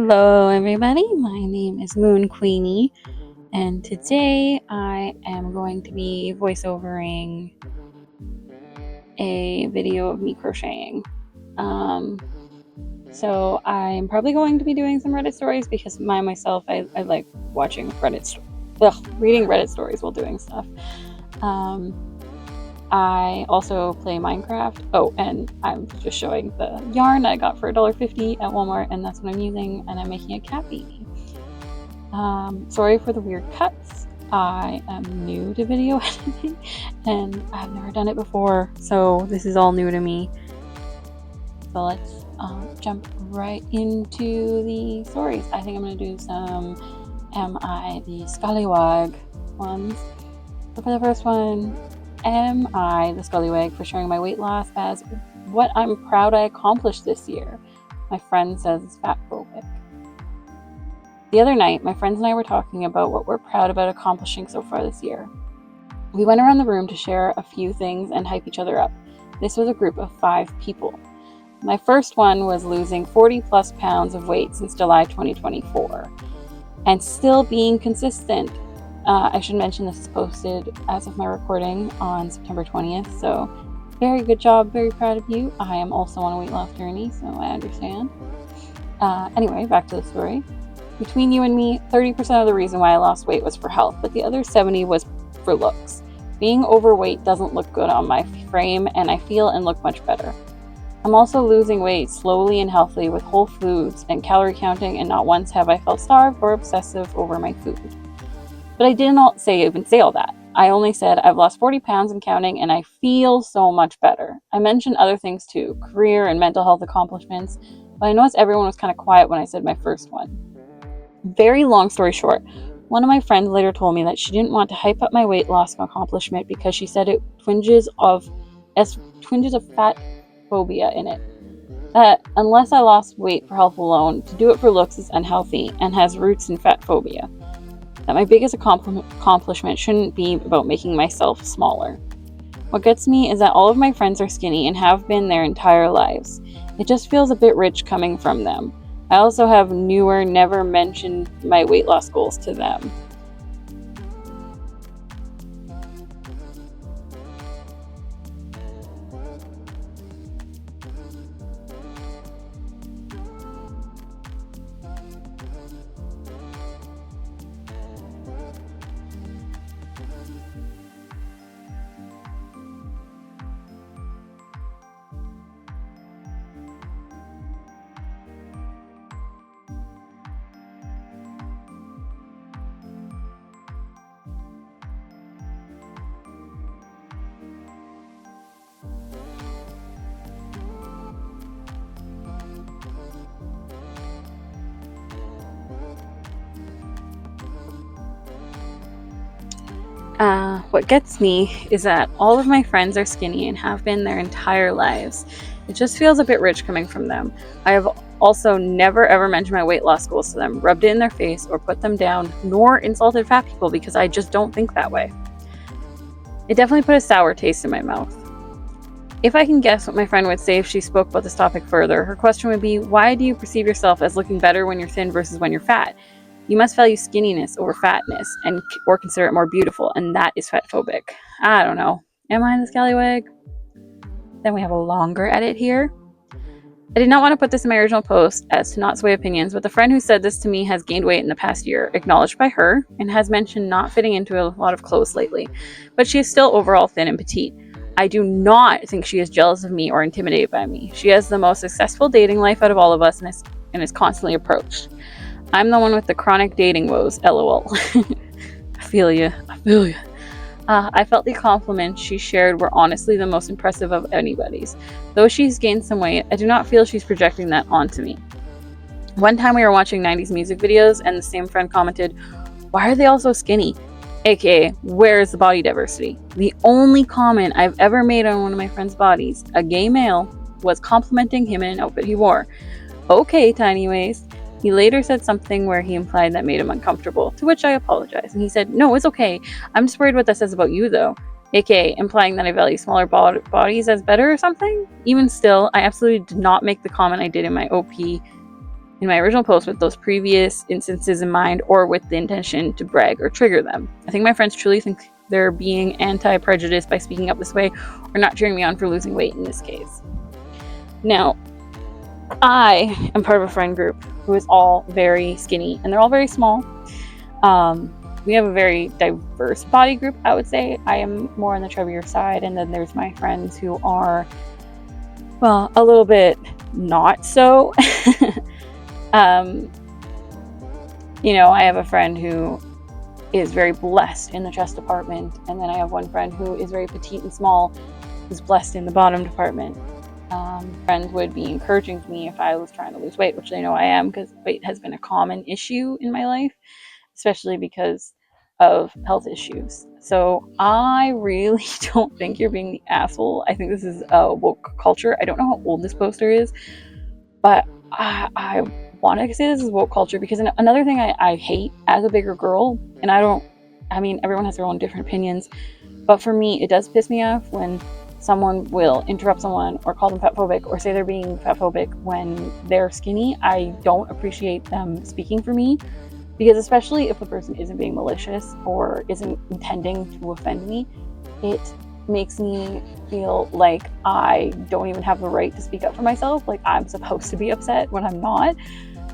Hello everybody, my name is Moon Queenie, and today I am going to be voiceovering a video of me crocheting. So I'm probably going to be doing some Reddit stories because myself, I like watching reading Reddit stories while doing stuff. I also play Minecraft. Oh, and I'm just showing the yarn I got for $1.50 at Walmart, and that's what I'm using, and I'm making a cat baby. Sorry for the weird cuts. I am new to video editing, and I've never done it before, so this is all new to me. So let's jump right into the stories. I think I'm going to do some Am I the Scallywag ones. So for the first one, am I the Scallywag for sharing my weight loss as what I'm proud I accomplished this year? My friend says it's fat phobic. The other night, my friends and I were talking about what we're proud about accomplishing so far this year. We went around the room to share a few things and hype each other up. This was a group of 5 people. My first one was losing 40 plus pounds of weight since July 2024 and still being consistent. I should mention this is posted as of my recording on September 20th, so very good job, very proud of you. I am also on a weight loss journey, so I understand. Anyway, back to the story. Between you and me, 30% of the reason why I lost weight was for health, but the other 70% was for looks. Being overweight doesn't look good on my frame, and I feel and look much better. I'm also losing weight slowly and healthily with whole foods and calorie counting, and not once have I felt starved or obsessive over my food. But I did not even say all that. I only said I've lost 40 pounds and counting, and I feel so much better. I mentioned other things too, career and mental health accomplishments, but I noticed everyone was kind of quiet when I said my first one. Very long story short, one of my friends later told me that she didn't want to hype up my weight loss accomplishment because she said it twinges of fat phobia in it. That unless I lost weight for health alone, to do it for looks is unhealthy and has roots in fat phobia. That my biggest accomplishment shouldn't be about making myself smaller. What gets me is that all of my friends are skinny and have been their entire lives. It just feels a bit rich coming from them. I also have never mentioned my weight loss goals to them. What gets me is that all of my friends are skinny and have been their entire lives. It just feels a bit rich coming from them. I have also never ever mentioned my weight loss goals to them, rubbed it in their face, or put them down, nor insulted fat people because I just don't think that way. It definitely put a sour taste in my mouth. If I can guess what my friend would say if she spoke about this topic further, her question would be, why do you perceive yourself as looking better when you're thin versus when you're fat? You must value skinniness over fatness or consider it more beautiful, and that is fat phobic. I don't know. Am I the scallywag? Then we have a longer edit here. I did not want to put this in my original post as to not sway opinions, but the friend who said this to me has gained weight in the past year, acknowledged by her, and has mentioned not fitting into a lot of clothes lately. But she is still overall thin and petite. I do not think she is jealous of me or intimidated by me. She has the most successful dating life out of all of us and is constantly approached. I'm the one with the chronic dating woes, lol. I feel you. I felt the compliments she shared were honestly the most impressive of anybody's. Though she's gained some weight, I do not feel she's projecting that onto me. One time we were watching 90s music videos and the same friend commented, "Why are they all so skinny?" AKA, where is the body diversity? The only comment I've ever made on one of my friend's bodies, a gay male, was complimenting him in an outfit he wore. Okay, tiny waist. He later said something where he implied that made him uncomfortable, to which I apologized, and he said, "No, it's okay. I'm just worried what that says about you, though." aka implying that I value smaller bodies as better or something. Even still, I absolutely did not make the comment I did in my in my original post with those previous instances in mind or with the intention to brag or trigger them. I think my friends truly think they're being anti-prejudice by speaking up this way or not cheering me on for losing weight in this case. Now, I am part of a friend group who is all very skinny and they're all very small. We have a very diverse body group, I would say. I am more on the chubbier side, and then there's my friends who are, well, a little bit not so. You know, I have a friend who is very blessed in the chest department, and then I have one friend who is very petite and small, who's blessed in the bottom department. Friends would be encouraging me if I was trying to lose weight, which they know I am, because weight has been a common issue in my life, especially because of health issues. So I really don't think you're being the asshole. I think this is a woke culture. I don't know how old this poster is, but I want to say this is woke culture because another thing I hate as a bigger girl, and I mean, everyone has their own different opinions, but for me, it does piss me off when someone will interrupt someone or call them fatphobic or say they're being fatphobic when they're skinny. I don't appreciate them speaking for me, because especially if the person isn't being malicious or isn't intending to offend me, it makes me feel like I don't even have the right to speak up for myself. Like I'm supposed to be upset when I'm not.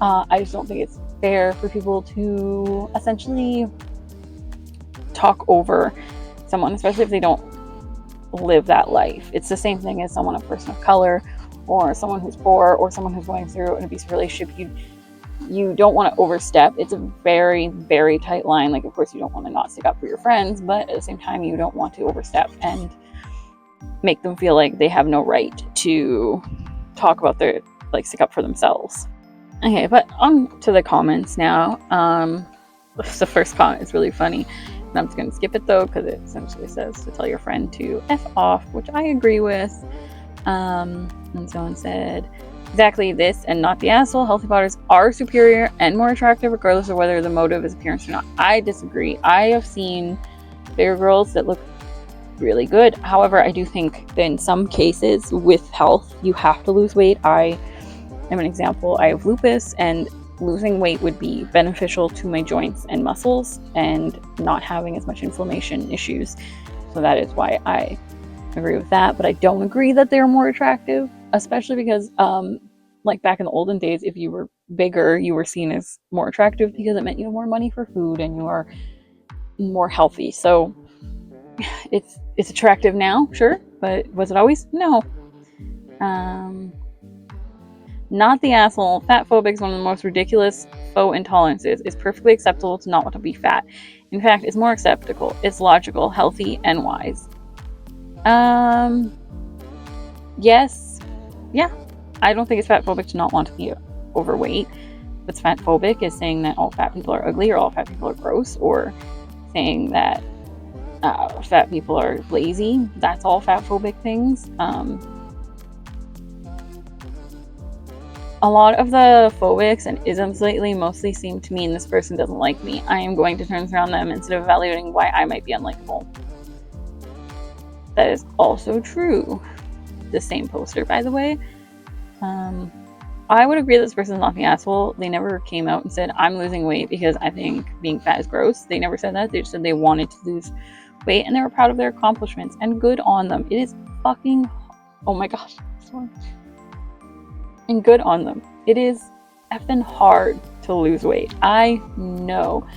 I just don't think it's fair for people to essentially talk over someone, especially if they don't live that life. It's the same thing as someone, a person of color, or someone who's poor, or someone who's going through an abusive relationship. You don't want to overstep. It's a very, very tight line. Like, of course, you don't want to not stick up for your friends, but at the same time, you don't want to overstep and make them feel like they have no right to talk about their, like, stick up for themselves. Okay, but on to the comments now. The first comment is really funny. And I'm just going to skip it though, because it essentially says to tell your friend to F off, which I agree with. And someone said, exactly this and not the asshole. Healthy bodies are superior and more attractive regardless of whether the motive is appearance or not. I disagree. I have seen bigger girls that look really good. However, I do think that in some cases with health, you have to lose weight. I am an example. I have lupus, and losing weight would be beneficial to my joints and muscles and not having as much inflammation issues. So that is why I agree with that. But I don't agree that they're more attractive, especially because like back in the olden days, if you were bigger, you were seen as more attractive because it meant you have more money for food and you are more healthy. So it's attractive now, sure, but was it always? No. Not the asshole. Fatphobic is one of the most ridiculous faux intolerances. It's perfectly acceptable to not want to be fat. In fact, it's more acceptable. It's logical, healthy, and wise. Yes. Yeah. I don't think it's fatphobic to not want to be overweight. What's fatphobic is saying that all fat people are ugly or all fat people are gross, or saying that fat people are lazy. That's all fatphobic things. A lot of the phobics and isms lately mostly seem to mean this person doesn't like me. I am going to turn around them instead of evaluating why I might be unlikable. That is also true. The same poster, by the way. I would agree that this person is not the asshole. They never came out and said, I'm losing weight because I think being fat is gross. They never said that. They just said they wanted to lose weight and they were proud of their accomplishments, and good on them. It is fucking, oh my gosh, sorry. And good on them. It is effing hard to lose weight. I know.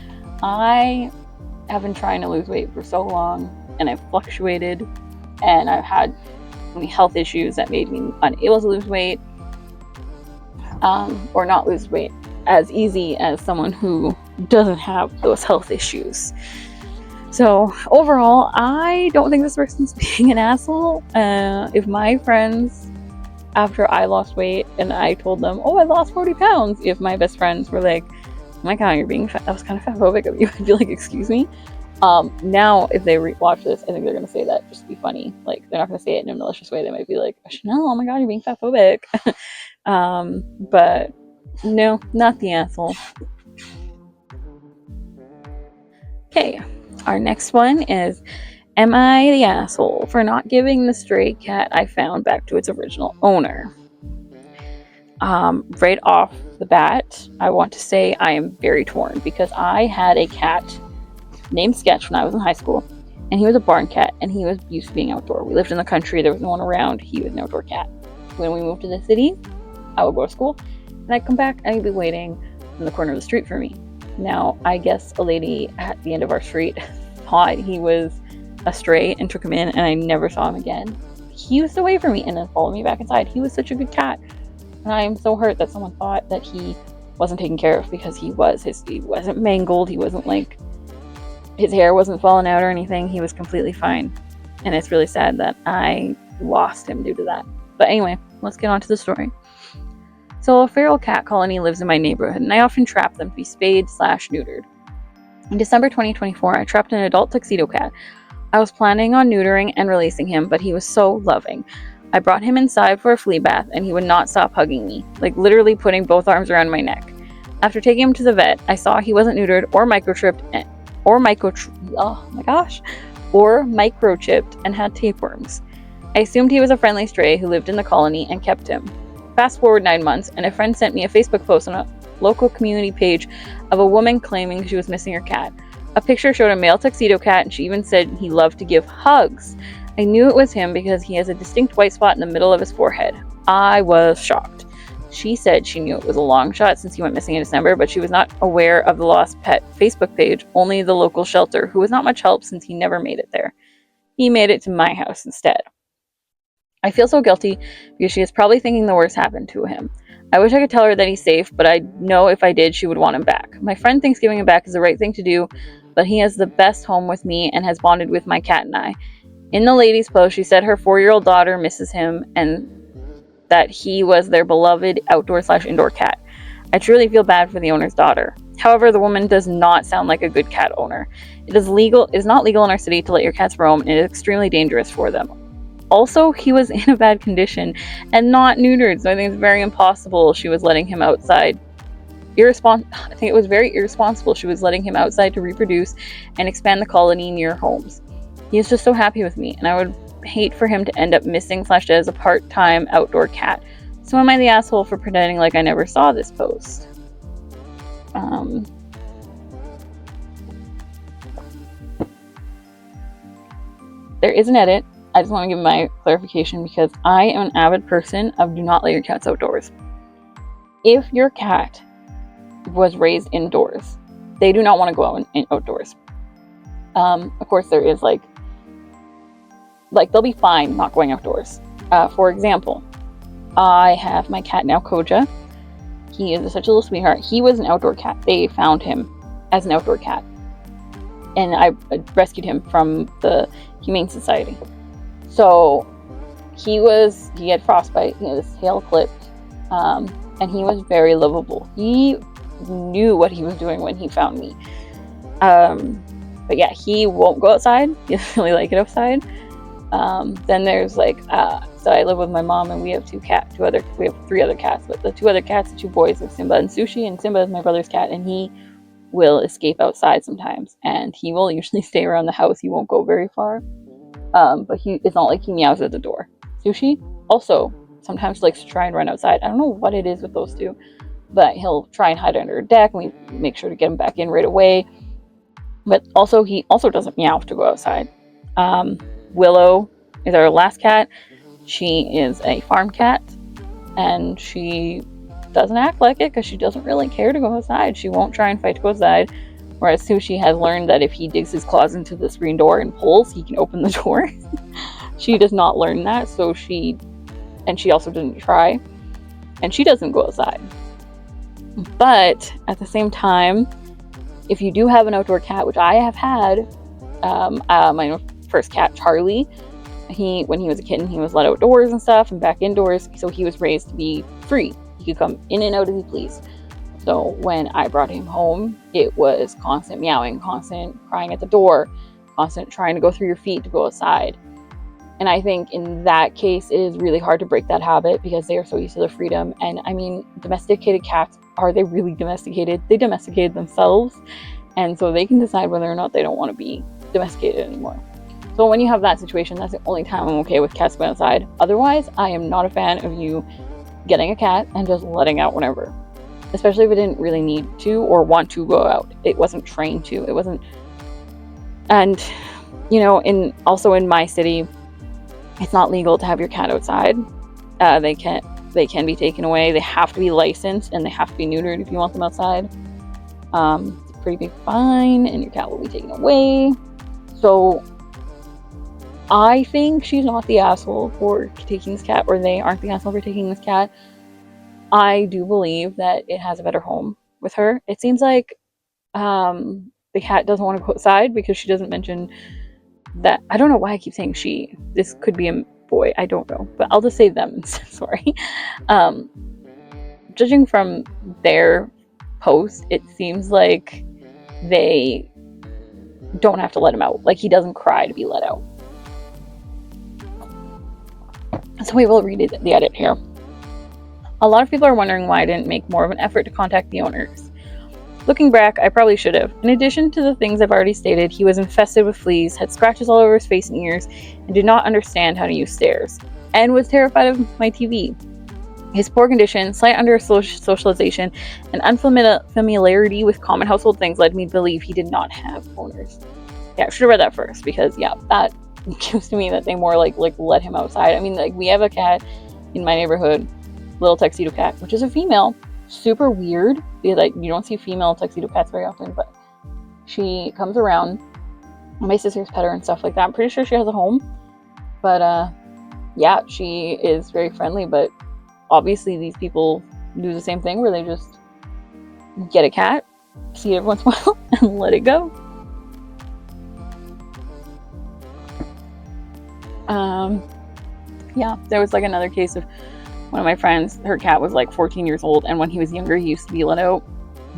I have been trying to lose weight for so long, and I've fluctuated, and I've had many health issues that made me unable to lose weight, or not lose weight as easy as someone who doesn't have those health issues. So overall, I don't think this person's being an asshole. If my friends, after I lost weight and I told them, oh, I lost 40 pounds, if my best friends were like, oh my god, you're being fat, that was kind of fatphobic of you, I'd be like, excuse me. Now if they watch this, I think they're going to say that just to be funny. Like, they're not going to say it in a malicious way. They might be like, Chanel, oh my god, you're being fatphobic. But no, not the asshole. Okay, our next one is, am I the asshole for not giving the stray cat I found back to its original owner? Right off the bat, I want to say I am very torn because I had a cat named Sketch when I was in high school, and he was a barn cat, and he was used to being outdoor. We lived in the country, there was no one around, he was an outdoor cat. When we moved to the city, I would go to school, and I'd come back, and he'd be waiting in the corner of the street for me. Now, I guess a lady at the end of our street thought he was a stray and took him in, and I never saw him again. He used to wait for me and then followed me back inside. He was such a good cat, and I am so hurt that someone thought that he wasn't taken care of, because he wasn't mangled, he wasn't like, his hair wasn't falling out or anything. He was completely fine, and it's really sad that I lost him due to that. But anyway, let's get on to the story. So a feral cat colony lives in my neighborhood, and I often trap them to be spayed/neutered. In December 2024, I trapped an adult tuxedo cat. I was planning on neutering and releasing him, but he was so loving. I brought him inside for a flea bath, and he would not stop hugging me, like literally putting both arms around my neck. After taking him to the vet, I saw he wasn't neutered or microchipped and had tapeworms. I assumed he was a friendly stray who lived in the colony and kept him. Fast forward 9 months, and a friend sent me a Facebook post on a local community page of a woman claiming she was missing her cat. A picture showed a male tuxedo cat, and she even said he loved to give hugs. I knew it was him because he has a distinct white spot in the middle of his forehead. I was shocked. She said she knew it was a long shot since he went missing in December, but she was not aware of the lost pet Facebook page, only the local shelter, who was not much help since he never made it there. He made it to my house instead. I feel so guilty because she is probably thinking the worst happened to him. I wish I could tell her that he's safe, but I know if I did, she would want him back. My friend thinks giving him back is the right thing to do, but he has the best home with me and has bonded with my cat and I. In the lady's post, she said her 4-year-old daughter misses him and that he was their beloved outdoor/indoor cat. I truly feel bad for the owner's daughter. However, the woman does not sound like a good cat owner. It is not legal in our city to let your cats roam, and it is extremely dangerous for them. Also, he was in a bad condition and not neutered, so I think it's very impossible she was letting him outside. I think it was very irresponsible she was letting him outside to reproduce and expand the colony near homes. He is just so happy with me, and I would hate for him to end up missing/dead as a part-time outdoor cat. So am I the asshole for pretending like I never saw this post? There is an edit. I just want to give my clarification because I am an avid person of do not let your cats outdoors. If your cat was raised indoors, they do not want to go out outdoors. Of course, there is like they'll be fine not going outdoors. For example, I have my cat now, Koja. He is such a little sweetheart. He was an outdoor cat. They found him as an outdoor cat, and I rescued him from the Humane Society. So he had frostbite. He had his tail clipped, and he was very livable. He knew what he was doing when he found me. But yeah, he won't go outside. He doesn't really like it outside. Then there's so I live with my mom, and we have we have 3 other cats, but the 2 other cats, the 2 boys, are Simba and Sushi, and Simba is my brother's cat, and he will escape outside sometimes, and he will usually stay around the house. He won't go very far. But it's not like he meows at the door. Sushi also sometimes likes to try and run outside. I don't know what it is with those 2, but he'll try and hide under a deck, and we make sure to get him back in right away. But also, he also doesn't meow to go outside. Willow is our last cat. She is a farm cat, and she doesn't act like it because she doesn't really care to go outside. She won't try and fight to go outside. Whereas Sushi has learned that if he digs his claws into the screen door and pulls, he can open the door. She does not learn that, so she also didn't try, and she doesn't go outside. But at the same time, if you do have an outdoor cat, which I have had, my first cat, Charlie, when he was a kitten, he was let outdoors and stuff and back indoors, so he was raised to be free. He could come in and out as he pleased. So when I brought him home, it was constant meowing, constant crying at the door, constant trying to go through your feet to go outside. And I think in that case, it is really hard to break that habit because they are so used to their freedom. And I mean, domesticated cats, are they really domesticated? They domesticated themselves. And so they can decide whether or not they don't want to be domesticated anymore. So when you have that situation, that's the only time I'm okay with cats going outside. Otherwise, I am not a fan of you getting a cat and just letting out whenever, especially if it didn't really need to or want to go out. It wasn't trained to. It wasn't. And also in my city, it's not legal to have your cat outside. They can be taken away. They have to be licensed and they have to be neutered if you want them outside. It's a pretty big fine, and your cat will be taken away. So I think she's not the asshole for taking this cat, or they aren't the asshole for taking this cat. I do believe that it has a better home with her. It seems like the cat doesn't want to go outside because she doesn't mention that. I don't know why I keep saying she. This could be a boy. I don't know. But I'll just say them. Sorry. Judging from their post, it seems like they don't have to let him out. Like, he doesn't cry to be let out. So we will read the edit here. A lot of people are wondering why I didn't make more of an effort to contact the owners. Looking back, I probably should have. In addition to the things I've already stated, he was infested with fleas, had scratches all over his face and ears, and did not understand how to use stairs, and was terrified of my TV. His poor condition, slight under-socialization, and unfamiliarity with common household things led me to believe he did not have owners. Yeah, I should have read that first, because, yeah, that gives to me that they more, like let him outside. I mean, like, we have a cat in my neighborhood, little tuxedo cat, which is a female. Super weird, because like you don't see female tuxedo cats very often, but she comes around. My sisters pet her and stuff like that. I'm pretty sure she has a home, but yeah, she is very friendly. But obviously these people do the same thing where they just get a cat, see it every once in a while, and let it go. Yeah, there was like another case of one of my friends, her cat was like 14 years old, and when he was younger, he used to be let out.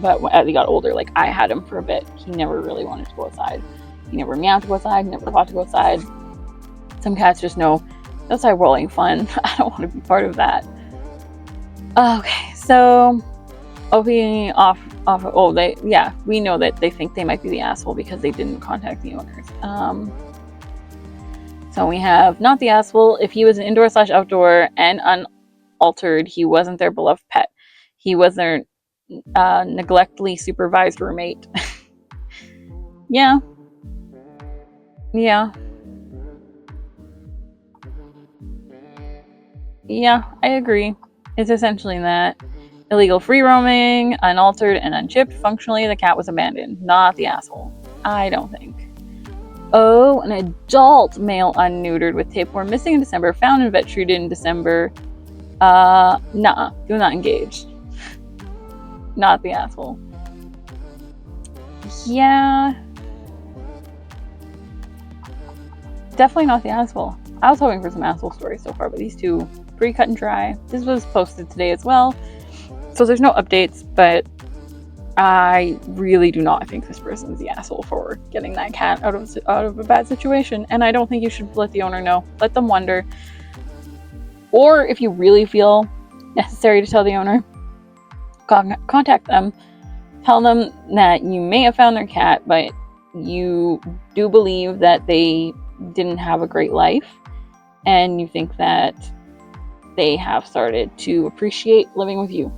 But as he got older, like I had him for a bit, he never really wanted to go outside. He never meowed to go outside, never fought to go outside. Some cats just know outside world ain't fun. I don't want to be part of that. Okay, so we know that they think they might be the asshole because they didn't contact the owners. So we have not the asshole. If he was an indoor/outdoor and unaltered, he wasn't their beloved pet. He was their neglectly supervised roommate. Yeah, I agree. It's essentially that. Illegal free roaming, unaltered and unchipped. Functionally, the cat was abandoned. Not the asshole. I don't think. Oh, an adult male unneutered with tapeworm missing in December, found in vet treated in December. Nah, do not engage. Not the asshole. Yeah. Definitely not the asshole. I was hoping for some asshole stories so far, but these two, pretty cut and dry. This was posted today as well, so there's no updates, but I really do not think this person's the asshole for getting that cat out of a bad situation, and I don't think you should let the owner know. Let them wonder. Or if you really feel necessary to tell the owner, contact them. Tell them that you may have found their cat, but you do believe that they didn't have a great life, and you think that they have started to appreciate living with you.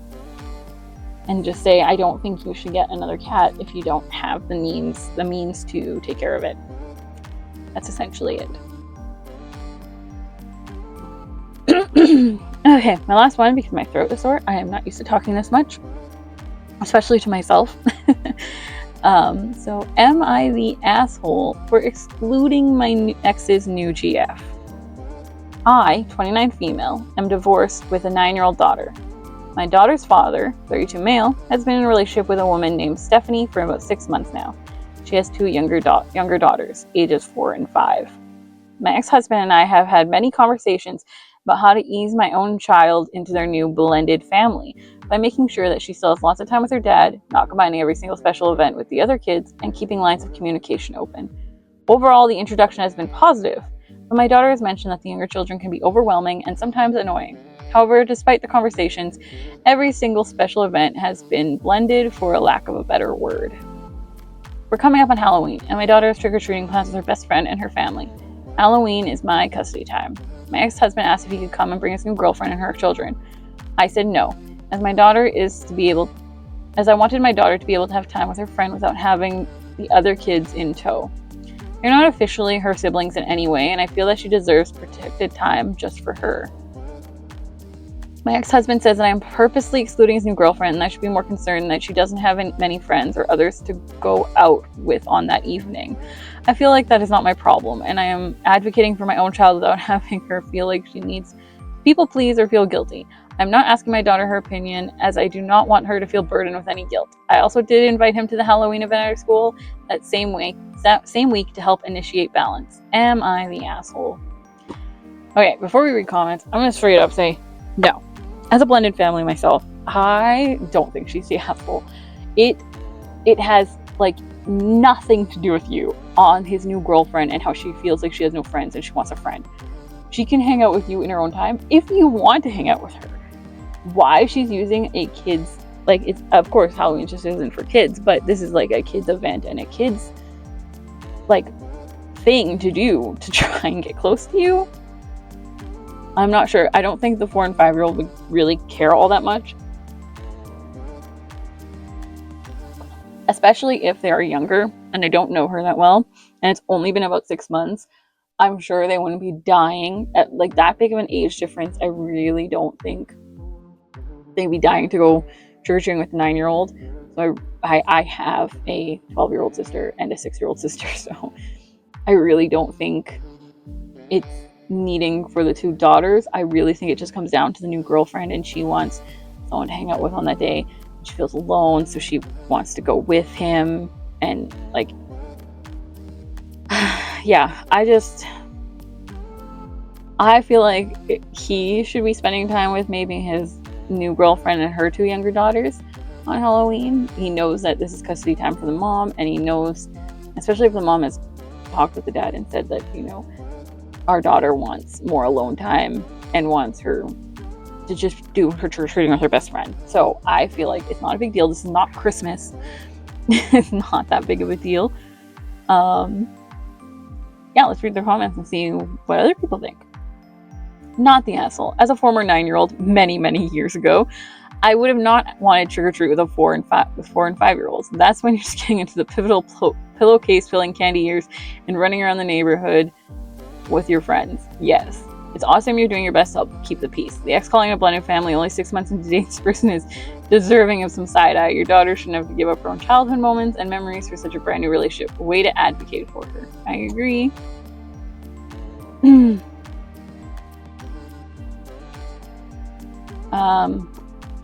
And just say, I don't think you should get another cat if you don't have the means to take care of it. That's essentially it. Okay, my last one, because my throat is sore. I am not used to talking this much, especially to myself. So, am I the asshole for excluding my ex's new GF? I, 29 female, am divorced with a 9-year-old daughter. My daughter's father, 32 male, has been in a relationship with a woman named Stephanie for about 6 months now. She has 2 younger daughters, ages 4 and 5. My ex-husband and I have had many conversations about how to ease my own child into their new blended family by making sure that she still has lots of time with her dad, not combining every single special event with the other kids, and keeping lines of communication open. Overall, the introduction has been positive, but my daughter has mentioned that the younger children can be overwhelming and sometimes annoying. However, despite the conversations, every single special event has been blended, for a lack of a better word. We're coming up on Halloween, and my daughter has trick-or-treating plans with her best friend and her family. Halloween is my custody time. My ex-husband asked if he could come and bring his new girlfriend and her children. I said no, as my daughter is to be able, as I wanted my daughter to be able to have time with her friend without having the other kids in tow. They're not officially her siblings in any way, and I feel that she deserves protected time just for her. My ex-husband says that I am purposely excluding his new girlfriend, and I should be more concerned that she doesn't have many friends or others to go out with on that evening. I feel like that is not my problem, and I am advocating for my own child without having her feel like she needs to people please or feel guilty. I'm not asking my daughter her opinion, as I do not want her to feel burdened with any guilt. I also did invite him to the Halloween event at our school that same week to help initiate balance. Am I the asshole? Okay, before we read comments, I'm going to straight up say no. As a blended family myself, I don't think she's the asshole. It has like nothing to do with you on his new girlfriend and how she feels like she has no friends and she wants a friend. She can hang out with you in her own time if you want to hang out with her. Why she's using a kid's, like, it's, of course, Halloween just isn't for kids, but this is like a kid's event and a kid's, like, thing to do to try and get close to you. I'm not sure. I don't think the 4 and 5-year-old would really care all that much. Especially if they are younger and I don't know her that well and it's only been about 6 months. I'm sure they wouldn't be dying at like that big of an age difference. I really don't think they'd be dying to go trick-or-treating with a 9-year-old. So I have a 12-year-old sister and a 6-year-old sister, so I really don't think it's needing for the 2 daughters. I really think it just comes down to the new girlfriend and she wants someone to hang out with on that day. She feels alone, so she wants to go with him. And like, yeah, I feel like he should be spending time with maybe his new girlfriend and her 2 younger daughters on Halloween. He knows that this is custody time for the mom, and he knows, especially if the mom has talked with the dad and said that, you know, our daughter wants more alone time and wants her to just do her trick-or-treating with her best friend. So I feel like it's not a big deal. This is not Christmas. It's not that big of a deal. Yeah, let's read their comments and see what other people think. Not the asshole. As a former 9-year-old many, many years ago, I would have not wanted trick-or-treat with 4 and 5-year-olds. That's when you're just getting into the pivotal pillowcase filling candy years and running around the neighborhood with your friends. Yes, it's awesome you're doing your best to help keep the peace. The ex calling a blended family only 6 months into dating this person is deserving of some side eye. Your daughter shouldn't have to give up her own childhood moments and memories for such a brand new relationship. Way to advocate for her. I agree.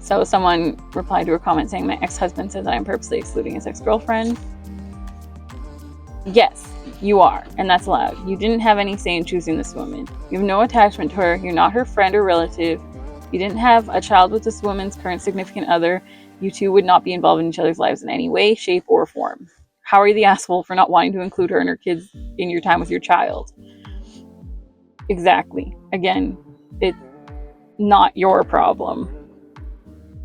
So someone replied to a comment saying, my ex-husband said that I'm purposely excluding his ex-girlfriend. Yes, you are, and that's allowed. You didn't have any say in choosing this woman. You have no attachment to her. You're not her friend or relative. You didn't have a child with this woman's current significant other. You two would not be involved in each other's lives in any way, shape, or form. How are you the asshole for not wanting to include her and her kids in your time with your child? Exactly. Again, it's not your problem.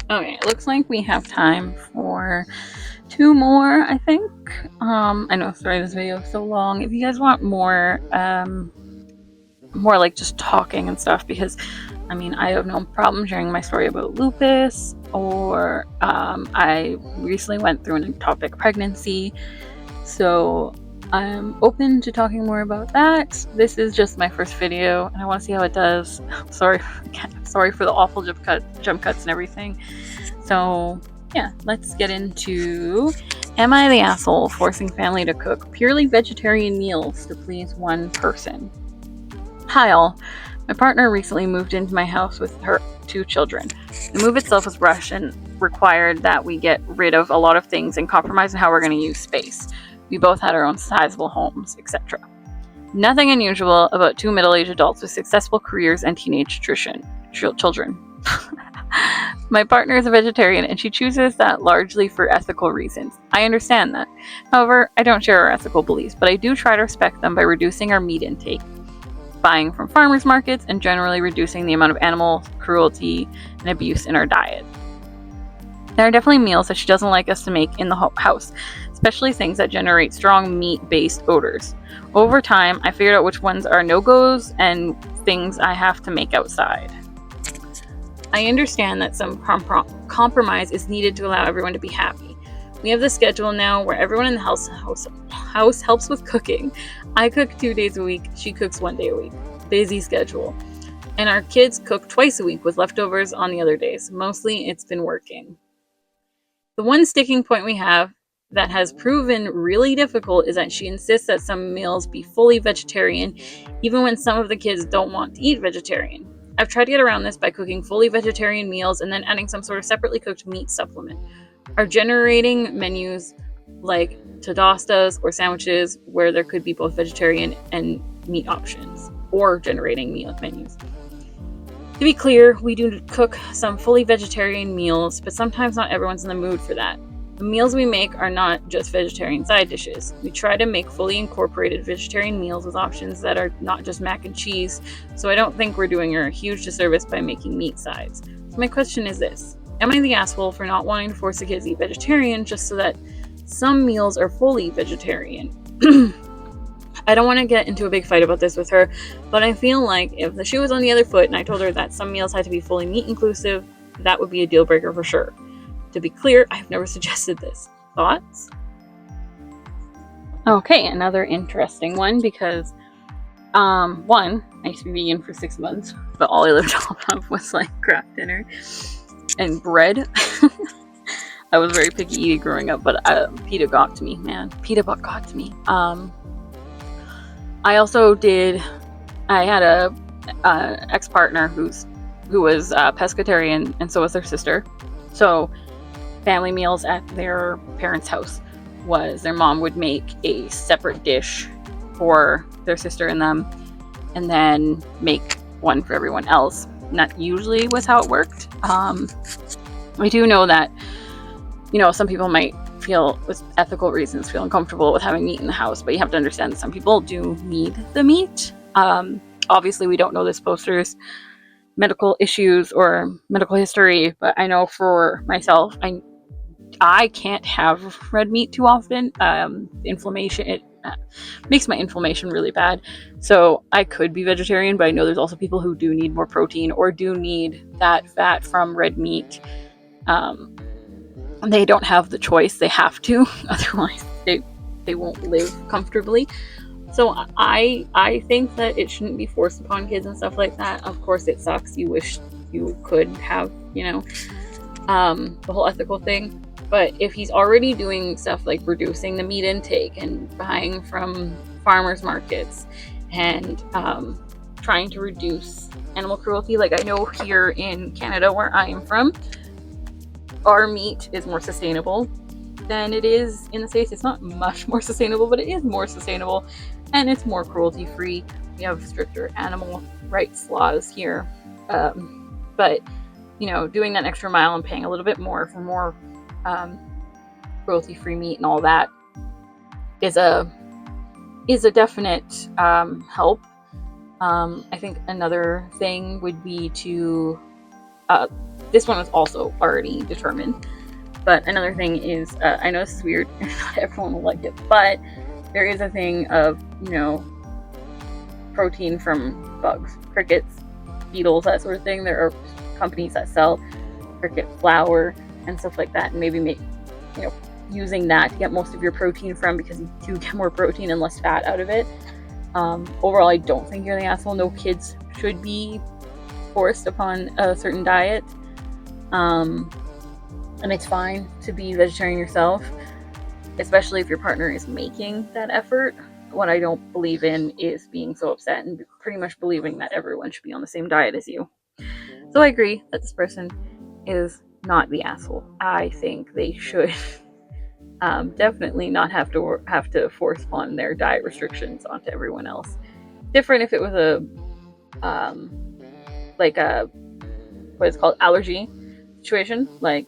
Okay, it looks like we have time for 2 more, I think. I know, sorry, this video is so long. If you guys want more like just talking and stuff, because I mean, I have no problem sharing my story about lupus, or I recently went through an ectopic pregnancy, so I'm open to talking more about that. This is just my first video, and I want to see how it does. Sorry for the awful jump cuts and everything. So yeah, let's get into, am I the asshole forcing family to cook purely vegetarian meals to please one person? Hi all. My partner recently moved into my house with her 2 children. The move itself was rushed and required that we get rid of a lot of things and compromise on how we're going to use space. We both had our own sizable homes, etc. Nothing unusual about 2 middle-aged adults with successful careers and teenage children. My partner is a vegetarian and she chooses that largely for ethical reasons. I understand that. However, I don't share our ethical beliefs, but I do try to respect them by reducing our meat intake, buying from farmers markets, and generally reducing the amount of animal cruelty and abuse in our diet. There are definitely meals that she doesn't like us to make in the house, especially things that generate strong meat-based odors. Over time, I figured out which ones are no-goes and things I have to make outside. I understand that some compromise is needed to allow everyone to be happy. We have the schedule now where everyone in the house helps with cooking. I cook 2 days a week, she cooks 1 day a week. Busy schedule. And our kids cook twice a week with leftovers on the other days. Mostly it's been working. The one sticking point we have that has proven really difficult is that she insists that some meals be fully vegetarian, even when some of the kids don't want to eat vegetarian. I've tried to get around this by cooking fully vegetarian meals and then adding some sort of separately cooked meat supplement. Are generating menus like tostas or sandwiches where there could be both vegetarian and meat options, or generating meal menus. To be clear, we do cook some fully vegetarian meals, but sometimes not everyone's in the mood for that. The meals we make are not just vegetarian side dishes. We try to make fully incorporated vegetarian meals with options that are not just mac and cheese, so I don't think we're doing her a huge disservice by making meat sides. So my question is this: am I the asshole for not wanting to force the kids to eat vegetarian just so that some meals are fully vegetarian? I don't want to get into a big fight about this with her, but I feel like if the shoe was on the other foot and I told her that some meals had to be fully meat inclusive, that would be a deal breaker for sure. To be clear, I've never suggested this. Thoughts? Okay, another interesting one because, one, I used to be vegan for 6 months, but all I lived off of was like Kraft dinner and bread. I was very picky eating growing up, but PETA got to me, man. PETA got to me. I also had a ex-partner who was pescatarian, and so was their sister. So family meals at their parents' house was their mom would make a separate dish for their sister and them, and then make one for everyone else. And that usually was how it worked. I do know that, some people might feel, with ethical reasons, feel uncomfortable with having meat in the house, but you have to understand that some people do need the meat. Obviously, we don't know this poster's medical issues or medical history, but I know for myself, I can't have red meat too often. Inflammation, it makes my inflammation really bad. So I could be vegetarian, but I know there's also people who do need more protein or do need that fat from red meat. They don't have the choice, they have to, otherwise they won't live comfortably. So I think that it shouldn't be forced upon kids and stuff like that. Of course it sucks, you wish you could have, the whole ethical thing. But if he's already doing stuff like reducing the meat intake and buying from farmers markets and trying to reduce animal cruelty, like I know here in Canada where I am from, our meat is more sustainable than it is in the States. It's not much more sustainable, but it is more sustainable, and it's more cruelty free. We have stricter animal rights laws here, but doing that extra mile and paying a little bit more for more cruelty-free meat and all that is a definite help. I think another thing would be to this one was also already determined, but another thing is I know this is weird and not everyone will like it, but there is a thing of protein from bugs, crickets, beetles, that sort of thing. There are companies that sell cricket flour and stuff like that, and maybe using that to get most of your protein from, because you do get more protein and less fat out of it. Overall, I don't think you're the asshole. No kids should be forced upon a certain diet, and it's fine to be vegetarian yourself, especially if your partner is making that effort. What I don't believe in is being so upset and pretty much believing that everyone should be on the same diet as you. So I agree that this person is not the asshole. I think they should definitely not have to force upon their diet restrictions onto everyone else. Different if it was a what is called allergy situation, like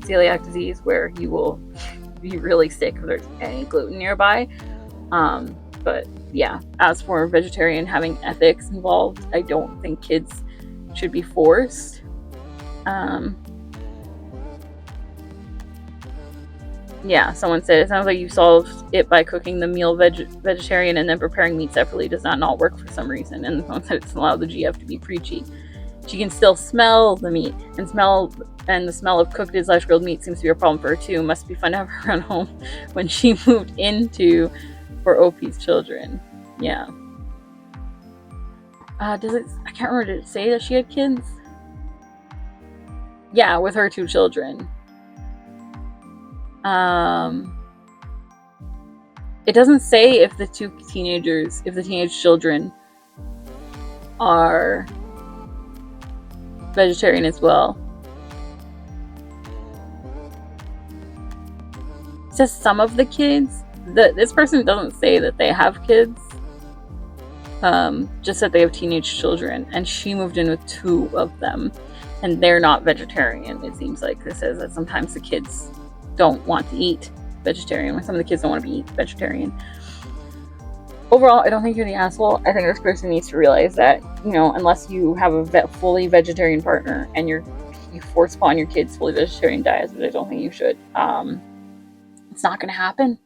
celiac disease, where you will be really sick if there's any gluten nearby. But yeah, as for vegetarian having ethics involved, I don't think kids should be forced. Yeah, someone said, it sounds like you solved it by cooking the meal vegetarian and then preparing meat separately. Does that not work for some reason? And someone said it's allowed the GF to be preachy. She can still smell the meat, and the smell of cooked / grilled meat seems to be a problem for her too. Must be fun to have her around home when she moved into for OP's children. Yeah. I can't remember, did it say that she had kids? Yeah, with her 2 children. It doesn't say if the teenage children are vegetarian as well. It says some of the kids. This person doesn't say that they have kids. Just that they have teenage children, and she moved in with 2 of them, and they're not vegetarian. It seems like it says that sometimes the kids don't want to eat vegetarian, or some of the kids don't want to be vegetarian. Overall, I don't think you're the asshole. I think this person needs to realize that, unless you have a fully vegetarian partner and you force upon your kids fully vegetarian diets, which I don't think you should, it's not going to happen.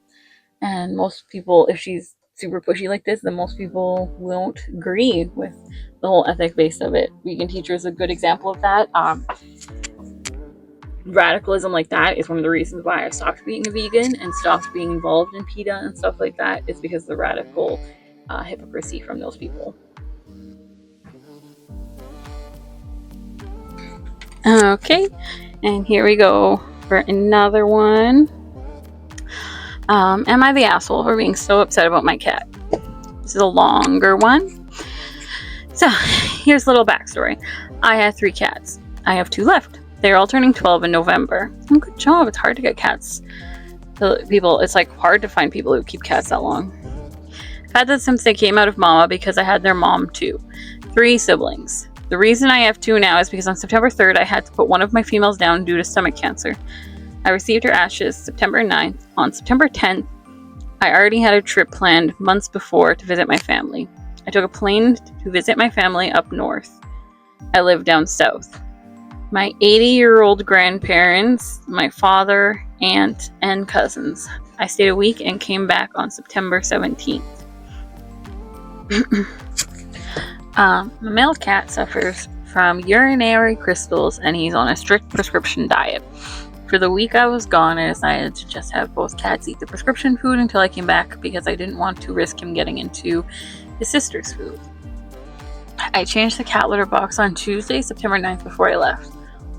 And most people, if she's super pushy like this, then most people won't agree with the whole ethic base of it. Vegan teacher is a good example of that. Radicalism like that is one of the reasons why I stopped being a vegan and stopped being involved in PETA and stuff like that, is because of the radical hypocrisy from those people. Okay, and here we go for another one. Am I the asshole for being so upset about my cat? This is a longer one. So, here's a little backstory. I had 3 cats. I have 2 left. They're all turning 12 in November. Oh, good job. It's hard to get cats. It's like hard to find people who keep cats that long. I've had them since they came out of mama because I had their mom too. 3 siblings. The reason I have 2 now is because on September 3rd, I had to put one of my females down due to stomach cancer. I received her ashes September 9th. On September 10th, I already had a trip planned months before to visit my family. I took a plane to visit my family up north. I live down south. My 80-year-old grandparents, my father, aunt, and cousins. I stayed a week and came back on September 17th. My male cat suffers from urinary crystals and he's on a strict prescription diet. For the week I was gone, I decided to just have both cats eat the prescription food until I came back because I didn't want to risk him getting into his sister's food. I changed the cat litter box on Tuesday, September 9th before I left.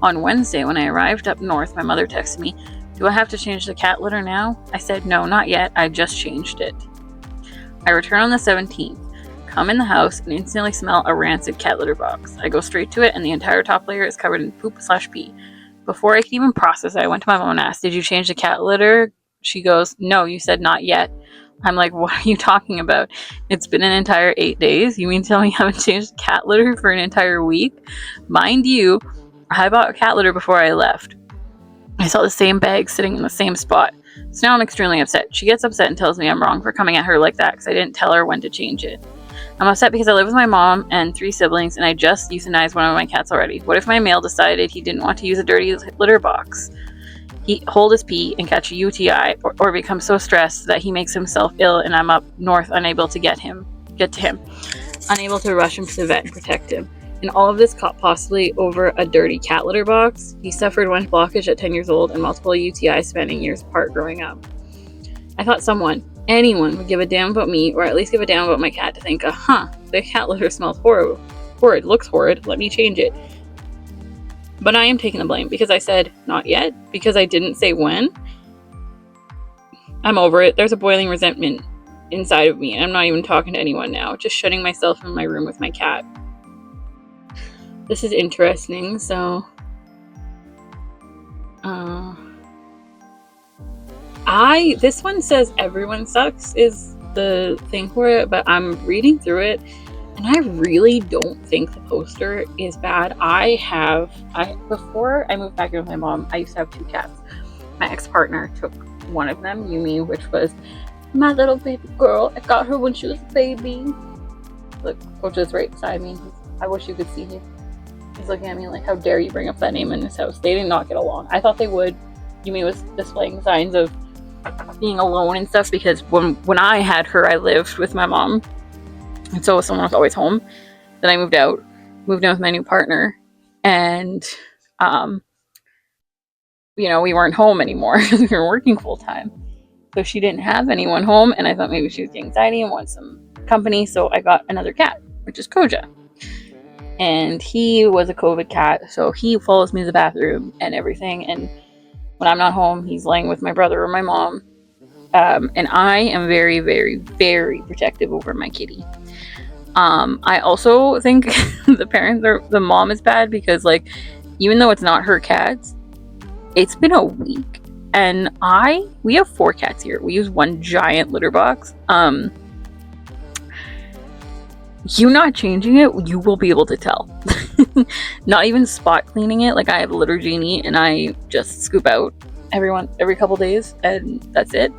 On Wednesday, when I arrived up north, my mother texted me, "Do I have to change the cat litter now?" I said, "No, not yet. I just changed it." I return on the 17th, come in the house, and instantly smell a rancid cat litter box. I go straight to it, and the entire top layer is covered in poop/pee. Before I could even process it, I went to my mom and asked, "Did you change the cat litter?" She goes, "No, you said not yet." I'm like, "What are you talking about? It's been an entire 8 days? You mean to tell me you haven't changed the cat litter for an entire week?" Mind you, I bought cat litter before I left. I saw the same bag sitting in the same spot. So now I'm extremely upset. She gets upset and tells me I'm wrong for coming at her like that because I didn't tell her when to change it. I'm upset because I live with my mom and 3 siblings and I just euthanized one of my cats already. What if my male decided he didn't want to use a dirty litter box? He hold his pee and catch a UTI or become so stressed that he makes himself ill and I'm up north unable to get to him. Unable to rush him to the vet and protect him. And all of this caught possibly over a dirty cat litter box. He suffered one blockage at 10 years old and multiple UTIs spanning years apart growing up. I thought anyone would give a damn about me, or at least give a damn about my cat to think, the cat litter smells horrid, looks horrid, let me change it. But I am taking the blame because I said not yet, because I didn't say when. I'm over it. There's a boiling resentment inside of me, and I'm not even talking to anyone now, just shutting myself in my room with my cat. This is interesting, so this one says everyone sucks is the thing for it, but I'm reading through it and I really don't think the poster is bad. Before I moved back in with my mom, I used to have 2 cats. My ex-partner took one of them, Yumi, which was my little baby girl. I got her when she was a baby. Look, Coach is right beside me. I wish you could see him. He's looking at me like, how dare you bring up that name in this house? They did not get along. I thought they would. Yumi was displaying signs of being alone and stuff because when I had her, I lived with my mom. And so someone was always home. Then I moved out. moved in with my new partner, and we weren't home anymore because we were working full time. So she didn't have anyone home, and I thought maybe she was getting anxiety and wanted some company, so I got another cat, which is Koja. And he was a COVID cat, so he follows me to the bathroom and everything, and when I'm not home, he's laying with my brother or my mom. And I am very, very, very protective over my kitty. I also think the mom is bad because, like, even though it's not her cats, it's been a week, and we have 4 cats here. We use one giant litter box. You not changing it, you will be able to tell. Not even spot cleaning it. Like, I have a litter genie, and I just scoop out every couple days, and that's it.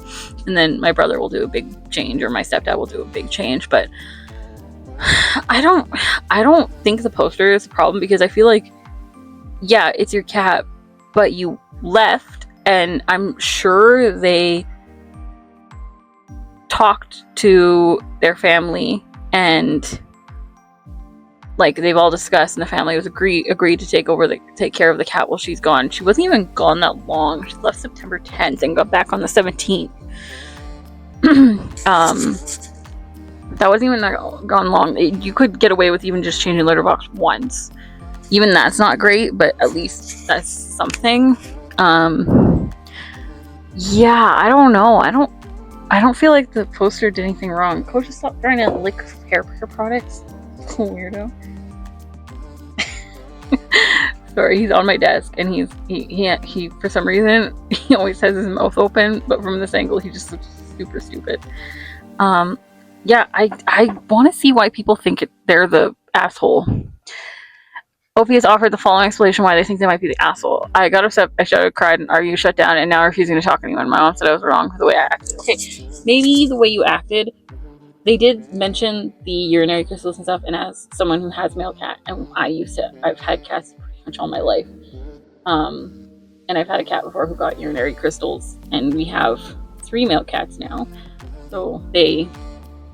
And then my brother will do a big change, or my stepdad will do a big change. But I don't think the poster is a problem, because I feel like, yeah, it's your cat, but you left, and I'm sure they talked to their family, and like they've all discussed, and the family was agreed to take care of the cat while she's gone. She wasn't even gone that long. She left September 10th and got back on the 17th. That wasn't even gone long. You could get away with even just changing litter box once. Even that's not great, but at least that's something. Yeah, I don't know. I don't feel like the poster did anything wrong. Coach, stop trying to lick hair products. Weirdo. Sorry, he's on my desk, and he for some reason he always has his mouth open, but from this angle he just looks super stupid. Yeah, I want to see why people think they're the asshole. Opie has offered the following explanation why they think they might be the asshole. I got upset, I shouted, cried, and argued, shut down, and now refusing to talk to anyone. My mom said I was wrong for the way I acted. Okay, maybe the way you acted. They did mention the urinary crystals and stuff, and as someone who has male cat, and I've had cats pretty much all my life, and I've had a cat before who got urinary crystals, and we have 3 male cats now. So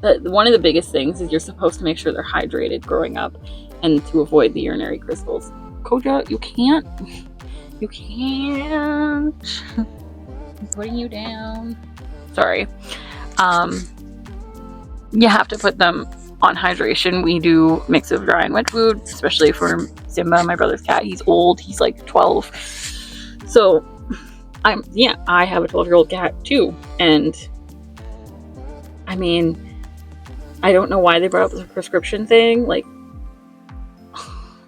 one of the biggest things is you're supposed to make sure they're hydrated growing up, and to avoid the urinary crystals. Koja, you can't. I'm putting you down. Sorry. You have to put them on hydration. We do mix of dry and wet food, especially for Simba, my brother's cat. He's old. He's like 12. So, I have a 12-year-old cat too. And, I mean, I don't know why they brought up the prescription thing. Like,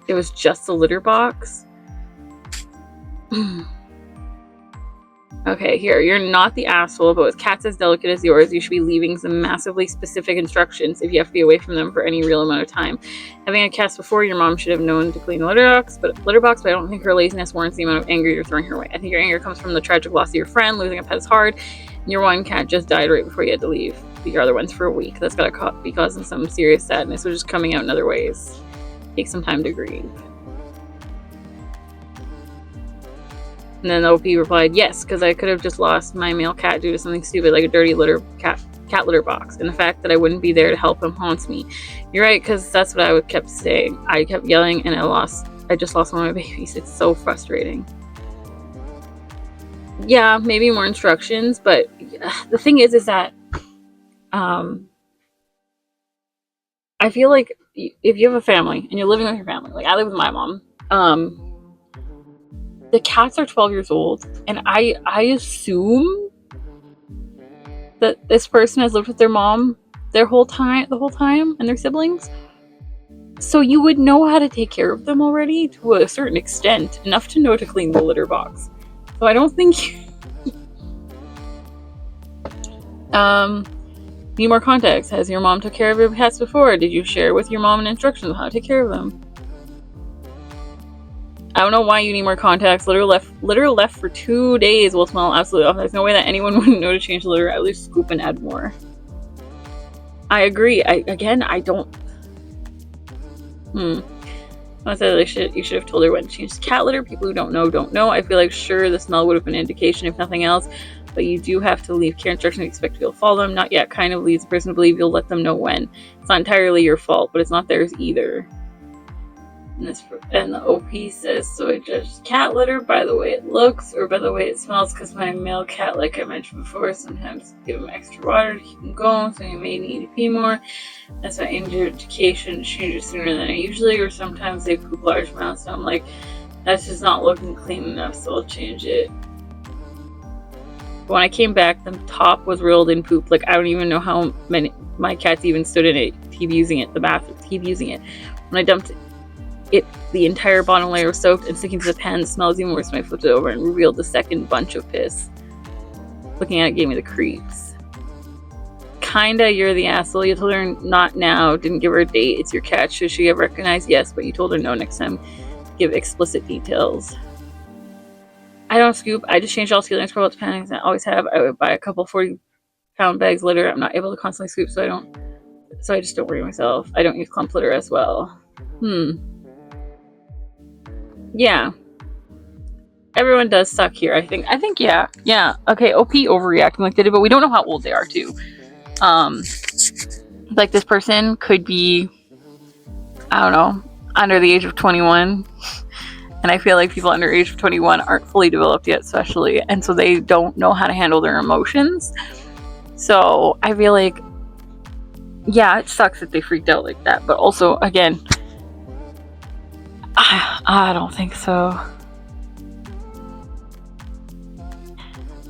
it was just a litter box. Okay, here, you're not the asshole, but with cats as delicate as yours, you should be leaving some massively specific instructions if you have to be away from them for any real amount of time. Having a cat before, your mom should have known to clean the litter box, but I don't think her laziness warrants the amount of anger you're throwing her way. I think your anger comes from the tragic loss of your friend. Losing a pet is hard, and your one cat just died right before you had to leave your other ones for a week. That's gotta be causing some serious sadness, which is coming out in other ways. Take some time to grieve. And then OP replied, yes, because I could have just lost my male cat due to something stupid like a dirty cat litter box. And the fact that I wouldn't be there to help him haunts me. You're right, because that's what I kept saying. I kept yelling, and I just lost one of my babies. It's so frustrating. Yeah, maybe more instructions, but the thing is that I feel like if you have a family and you're living with your family, like I live with my mom, the cats are 12 years old, and I assume that this person has lived with their mom the whole time, and their siblings. So you would know how to take care of them already to a certain extent, enough to know to clean the litter box. So I don't think need more context. Has your mom took care of your cats before? Did you share with your mom instructions on how to take care of them? I don't know why you need more context. Litter left for 2 days will smell absolutely awful. There's no way that anyone wouldn't know to change the litter. At least scoop and add more. I agree. I don't. I said you should have told her when to change the cat litter. People who don't know. I feel like sure the smell would have been an indication if nothing else. But you do have to leave care instructions and expect people to follow them. Not yet kind of leads the person to believe you'll let them know when. It's not entirely your fault, but it's not theirs either. And the OP says, so I judge cat litter by the way it looks or by the way it smells, because my male cat, like I mentioned before, sometimes give him extra water to keep him going, so he may need to pee more. That's why education changes sooner than I usually, or sometimes they poop large amounts, so I'm like, that's just not looking clean enough, so I'll change it. When I came back, the top was rolled in poop. Like, I don't even know how many my cats even stood in it. Keep using it. The bathroom. Keep using it. When I dumped it, the entire bottom layer was soaked and sticking to the pan. The smell was even worse when I flipped it over and revealed the second bunch of piss. Looking at it gave me the creeps. Kinda, you're the asshole. You told her not now. Didn't give her a date. It's your cat. Should she have recognized? Yes, but you told her no next time. Give explicit details. I don't scoop. I just change all ceilings for what's panning. I always have. I would buy a couple 40-pound bags litter. I'm not able to constantly scoop, so I just don't worry myself. I don't use clump litter as well. Yeah. Everyone does suck here, I think. Yeah. Okay, OP overreacting like they did, but we don't know how old they are too. Like this person could be, I don't know, under the age of 21. And I feel like people under age of 21 aren't fully developed yet, especially, and so they don't know how to handle their emotions. So I feel like, yeah, it sucks that they freaked out like that. But also, again, I don't think so.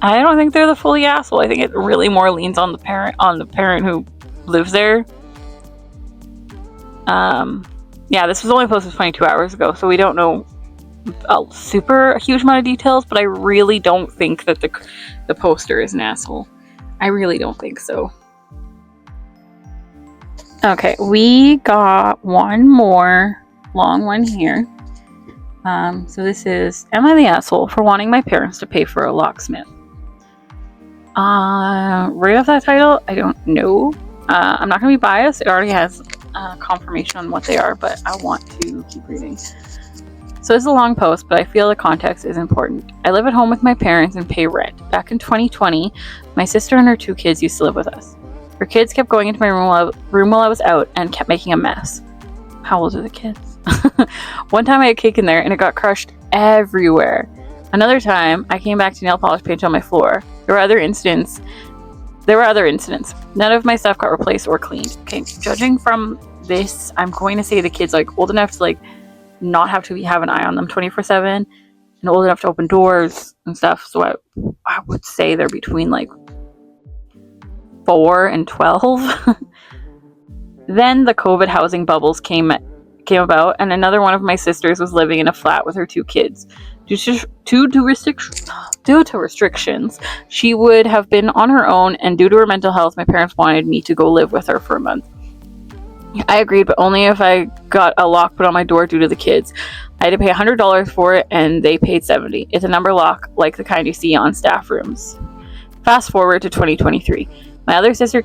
I don't think they're the fully asshole. I think it really more leans on the parent who lives there. Yeah, this was only posted 22 hours ago, so we don't know a huge amount of details, but I really don't think that the poster is an asshole. I really don't think so. Okay, we got one more long one here. So this is, am I the asshole for wanting my parents to pay for a locksmith? Right off that title, I don't know. I'm not going to be biased. It already has confirmation on what they are, but I want to keep reading. So this is a long post, but I feel the context is important. I live at home with my parents and pay rent. Back in 2020, my sister and her 2 kids used to live with us. Her kids kept going into my room while I was out and kept making a mess. How old are the kids? One time I had cake in there and it got crushed everywhere. Another time, I came back to nail polish paint on my floor. There were other incidents. None of my stuff got replaced or cleaned. Okay, judging from this, I'm going to say the kids like old enough to like not have to have an eye on them 24/7 and old enough to open doors and stuff. So I would say they're between like 4 and 12. Then the COVID housing bubbles came about, and another one of my sisters was living in a flat with her 2 kids. Due to restrictions, she would have been on her own, and due to her mental health, my parents wanted me to go live with her for a month. I agreed, but only if I got a lock put on my door due to the kids. I had to pay $100 for it, and they paid $70. It's a number lock, like the kind you see on staff rooms. Fast forward to 2023. My other sister's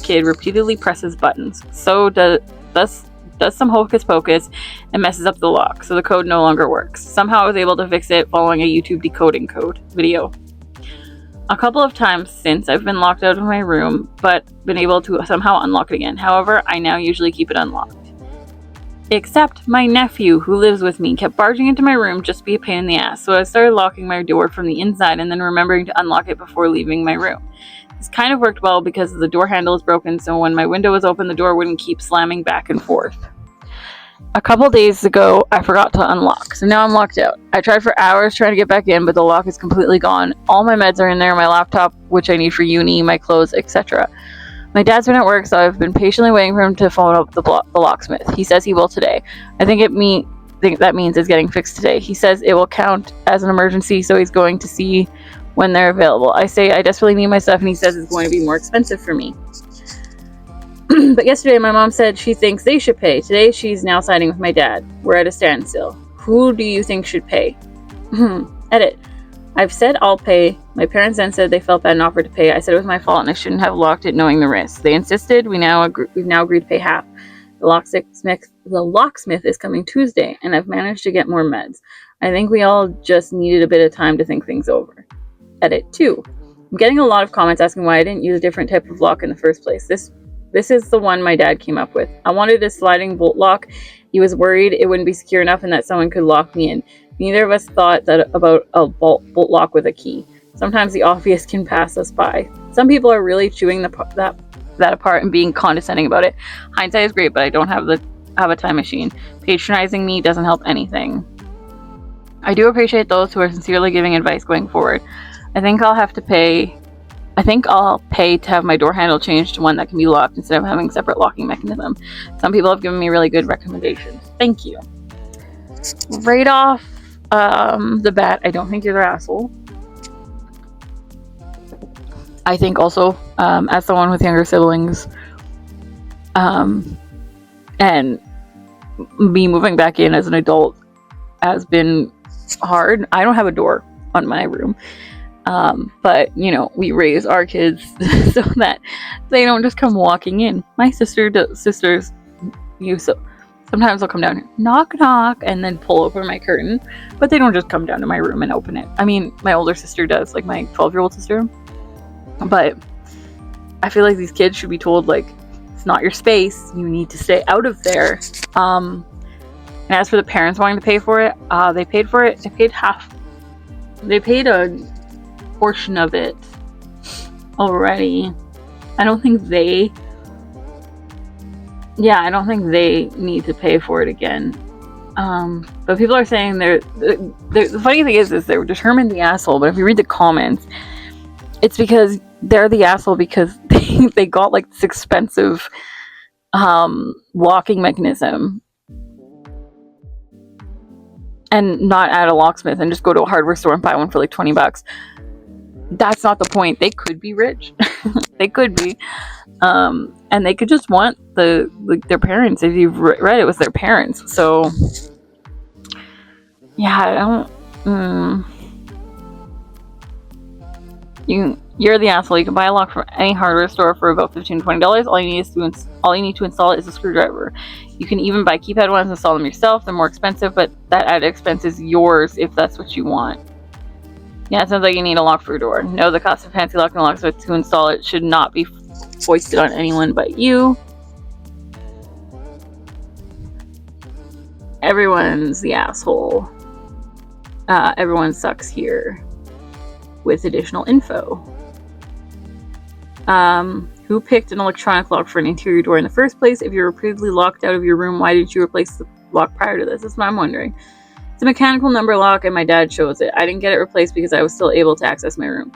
kid repeatedly presses buttons. So does some hocus pocus and messes up the lock, so the code no longer works. Somehow I was able to fix it following a YouTube decoding code video. A couple of times since, I've been locked out of my room, but been able to somehow unlock it again. However, I now usually keep it unlocked. Except my nephew, who lives with me, kept barging into my room just to be a pain in the ass, so I started locking my door from the inside and then remembering to unlock it before leaving my room. This kind of worked well because the door handle is broken, so when my window was open, the door wouldn't keep slamming back and forth. A couple days ago, I forgot to unlock, so now I'm locked out. I tried for hours trying to get back in, but the lock is completely gone. All my meds are in there, my laptop, which I need for uni, my clothes, etc. My dad's been at work, so I've been patiently waiting for him to phone up the locksmith. He says he will today. I think that means it's getting fixed today. He says it will count as an emergency, so he's going to see when they're available. I say I desperately need my stuff, and he says it's going to be more expensive for me. But yesterday my mom said she thinks they should pay. Today she's now siding with my dad. We're at a standstill. Who do you think should pay? Edit. I've said I'll pay. My parents then said they felt bad and offered to pay. I said it was my fault and I shouldn't have locked it knowing the risk. They insisted. We've now agreed to pay half. The locksmith is coming Tuesday, and I've managed to get more meds. I think we all just needed a bit of time to think things over. Edit 2. I'm getting a lot of comments asking why I didn't use a different type of lock in the first place. This This is the one my dad came up with. I wanted a sliding bolt lock. He was worried it wouldn't be secure enough and that someone could lock me in. Neither of us thought that about a bolt lock with a key. Sometimes the obvious can pass us by. Some people are really chewing that apart and being condescending about it. Hindsight is great, but I don't have a time machine. Patronizing me doesn't help anything. I do appreciate those who are sincerely giving advice going forward. I think I'll pay to have my door handle changed to one that can be locked instead of having a separate locking mechanism. Some people have given me really good recommendations. Thank you. Right off the bat, I don't think you're the asshole. I think also, as someone with younger siblings, and me moving back in as an adult has been hard. I don't have a door on my room. But, you know, we raise our kids so that they don't just come walking in. My sisters sometimes they'll come down here, knock, knock, and then pull open my curtain. But they don't just come down to my room and open it. I mean, my older sister does, like my 12-year-old sister. But I feel like these kids should be told, like, it's not your space. You need to stay out of there. And as for the parents wanting to pay for it, they paid for it. They paid half. They paid a portion of it already. I don't think they need to pay for it again. But people are saying the funny thing is they're determined the asshole, but if you read the comments, it's because they're the asshole because they got like this expensive locking mechanism and not at a locksmith and just go to a hardware store and buy one for like $20. That's not the point. They could be rich. They could be. And they could just want their parents. If you've read it, was their parents. So, yeah, you're the asshole. You can buy a lock from any hardware store for about $15 to $20. All you need to install it is a screwdriver. You can even buy keypad ones and install them yourself. They're more expensive, but that added expense is yours if that's what you want. Yeah, it sounds like you need a lock for your door. No, the cost of fancy locking locks to install it should not be foisted on anyone but you. Everyone's the asshole. Everyone sucks here. With additional info. Who picked an electronic lock for an interior door in the first place? If you're repeatedly locked out of your room, why didn't you replace the lock prior to this? That's what I'm wondering. It's a mechanical number lock and my dad chose it. I didn't get it replaced because I was still able to access my room.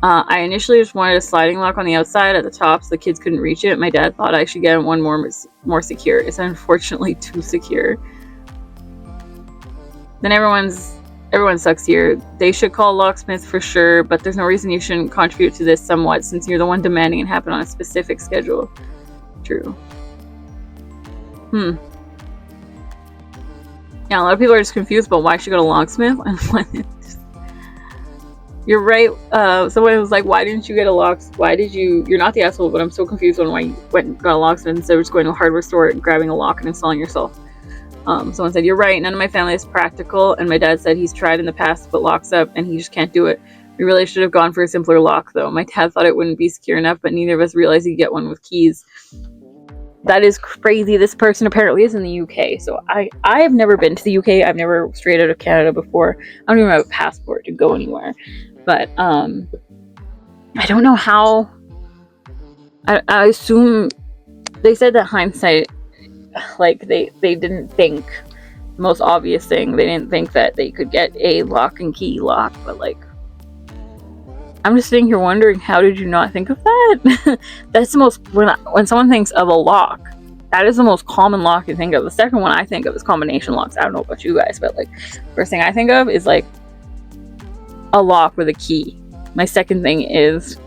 I initially just wanted a sliding lock on the outside at the top so the kids couldn't reach it. My dad thought I should get one more secure. It's unfortunately too secure. Then everyone sucks here. They should call locksmiths for sure, but there's no reason you shouldn't contribute to this somewhat since you're the one demanding it happen on a specific schedule. True. Yeah, a lot of people are just confused about why she got a locksmith. You're right. Someone was like, why didn't you get a locksmith? You're not the asshole, but I'm so confused on why you went and got a locksmith instead of just going to a hardware store and grabbing a lock and installing yourself. Someone said, you're right, none of my family is practical, and my dad said he's tried in the past to put locks up, and he just can't do it. We really should have gone for a simpler lock, though. My dad thought it wouldn't be secure enough, but neither of us realized you could get one with keys. That is crazy. This person apparently is in the UK, so I have never been to the UK. I've never strayed out of Canada before. I don't even have a passport to go anywhere. But, I don't know how... I assume... They said that hindsight... Like, they didn't think the most obvious thing. They didn't think that they could get a lock and key lock, but, like, I'm just sitting here wondering, how did you not think of that? That's the most, when someone thinks of a lock, that is the most common lock you think of. The second one I think of is combination locks. I don't know about you guys, but, like, first thing I think of is, like, a lock with a key. My second thing is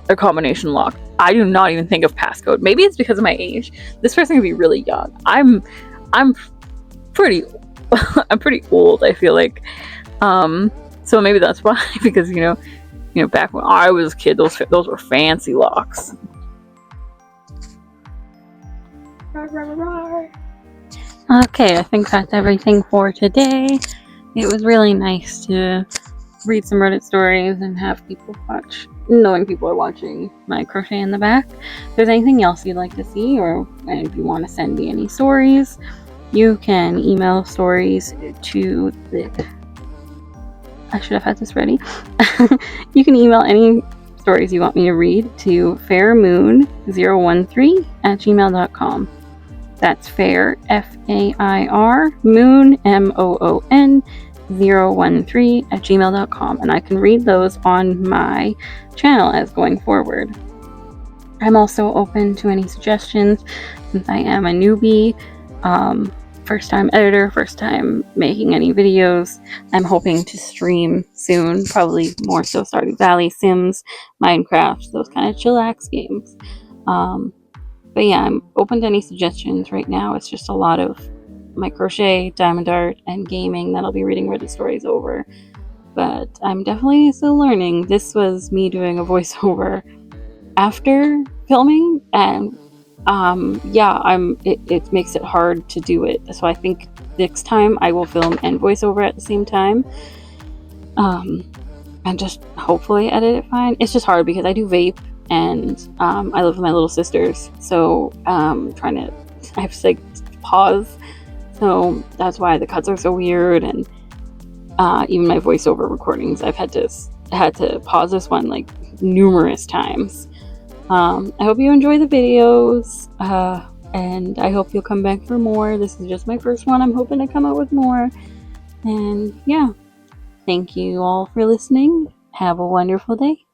a combination lock. I do not even think of passcode. Maybe it's because of my age. This person could be really young. I'm pretty I'm pretty old, I feel like. So maybe that's why, because you know, back when I was a kid, those were fancy locks. Okay, I think that's everything for today. It was really nice to read some Reddit stories and have people watch knowing people are watching my crochet in the back. If there's anything else you'd like to see, or if you want to send me any stories, you can email stories to I should have had this ready. You can email any stories you want me to read to fairmoon013@gmail.com. That's fair, F-A-I-R, moon, M-O-O-N, 013@gmail.com, and I can read those on my channel as going forward. I'm also open to any suggestions since I am a newbie, first time editor, first time making any videos. I'm hoping to stream soon, probably more so Stardew Valley, Sims, Minecraft, those kind of chillax games. But yeah, I'm open to any suggestions right now. It's just a lot of my crochet, diamond art, and gaming that I'll be reading Reddit stories over. But I'm definitely still learning. This was me doing a voiceover after filming, and it makes it hard to do it. So I think next time I will film and voiceover at the same time. And just hopefully edit it fine. It's just hard because I do vape, and I live with my little sisters, so I have to like pause, so that's why the cuts are so weird. And even my voiceover recordings, I've had to pause this one like numerous times. I hope you enjoy the videos, and I hope you'll come back for more. This is just my first one. I'm hoping to come out with more. And yeah, thank you all for listening. Have a wonderful day.